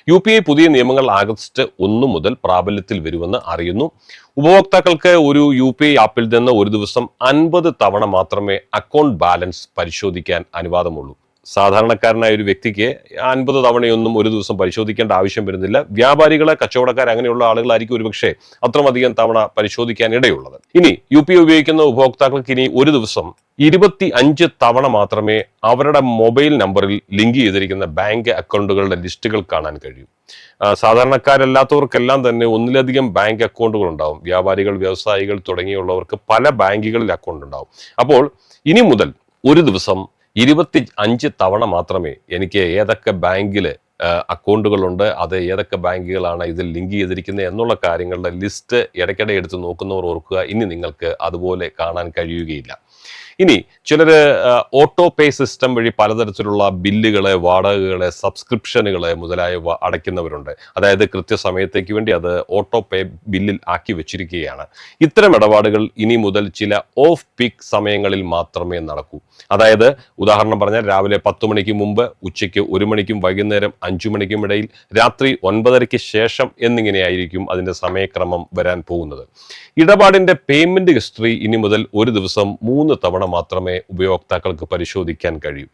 UPI പുതിയ നിയമങ്ങൾ August 1 മുതൽ പ്രാബല്യത്തിൽ വരുമെന്ന് അറിയുന്നു. ഉപഭോക്താക്കൾക്ക് ഒരു UPI ആപ്പിൽ നിന്ന് ഒരു ദിവസം 50 തവണ മാത്രമേ അക്കൗണ്ട് ബാലൻസ് പരിശോധിക്കാൻ അനുവാദമുള്ളൂ. സാധാരണക്കാരനായ ഒരു വ്യക്തിക്ക് 50 തവണയൊന്നും ഒരു ദിവസം പരിശോധിക്കേണ്ട ആവശ്യം വരുന്നില്ല. വ്യാപാരികളെ, കച്ചവടക്കാർ, അങ്ങനെയുള്ള ആളുകളായിരിക്കും ഒരുപക്ഷെ അത്രമധികം തവണ പരിശോധിക്കാൻ ഇടയുള്ളത്. ഇനി UPI ഉപയോഗിക്കുന്ന ഉപഭോക്താക്കൾക്ക് ഇനി ഒരു ദിവസം 25 തവണ മാത്രമേ അവരുടെ മൊബൈൽ നമ്പറിൽ ലിങ്ക് ചെയ്തിരിക്കുന്ന ബാങ്ക് അക്കൗണ്ടുകളുടെ ലിസ്റ്റുകൾ കാണാൻ കഴിയൂ. സാധാരണക്കാരല്ലാത്തവർക്കെല്ലാം തന്നെ ഒന്നിലധികം ബാങ്ക് അക്കൗണ്ടുകൾ ഉണ്ടാവും. വ്യാപാരികൾ, വ്യവസായികൾ തുടങ്ങിയുള്ളവർക്ക് പല ബാങ്കുകളിൽ അക്കൗണ്ട് ഉണ്ടാവും. അപ്പോൾ ഇനി മുതൽ ഒരു ദിവസം 25 തവണ മാത്രമേ എനിക്ക് ഏതൊക്കെ ബാങ്കിൽ അക്കൗണ്ടുകളുണ്ട്, അത് ഏതൊക്കെ ബാങ്കുകളാണ് ഇതിൽ ലിങ്ക് ചെയ്തിരിക്കുന്നത് എന്നുള്ള കാര്യങ്ങളുടെ ലിസ്റ്റ് ഇടയ്ക്കിടെ എടുത്ത് നോക്കുന്നവർ ഓർക്കുക, ഇനി നിങ്ങൾക്ക് അതുപോലെ കാണാൻ കഴിയുകയില്ല. ഇനി ചിലര് ഓട്ടോ പേ സിസ്റ്റം വഴി പലതരത്തിലുള്ള ബില്ലുകളെ, വാടകകളെ, സബ്സ്ക്രിപ്ഷനുകളെ മുതലായവ അടയ്ക്കുന്നവരുണ്ട്. അതായത് കൃത്യസമയത്തേക്ക് വേണ്ടി അത് ഓട്ടോ പേ ബില്ലിൽ ആക്കി വെച്ചിരിക്കുകയാണ്. ഇത്തരം ഇടപാടുകൾ ഇനി മുതൽ ചില ഓഫ് പീക്ക് സമയങ്ങളിൽ മാത്രമേ നടക്കൂ. അതായത് ഉദാഹരണം പറഞ്ഞാൽ രാവിലെ 10 മണിക്ക് മുമ്പ്, ഉച്ചയ്ക്ക് 1 മണിക്കും വൈകുന്നേരം 5 മണിക്കും ഇടയിൽ, രാത്രി 9:30-ക്ക് ശേഷം എന്നിങ്ങനെയായിരിക്കും അതിന്റെ സമയക്രമം വരാൻ പോകുന്നത്. ഇടപാടിന്റെ പേയ്മെന്റ് ഹിസ്റ്ററി ഇനി മുതൽ ഒരു ദിവസം 3 തവണ മാത്രമേ ഉപയോക്താക്കൾക്ക് പരിശോധിക്കാൻ കഴിയൂ.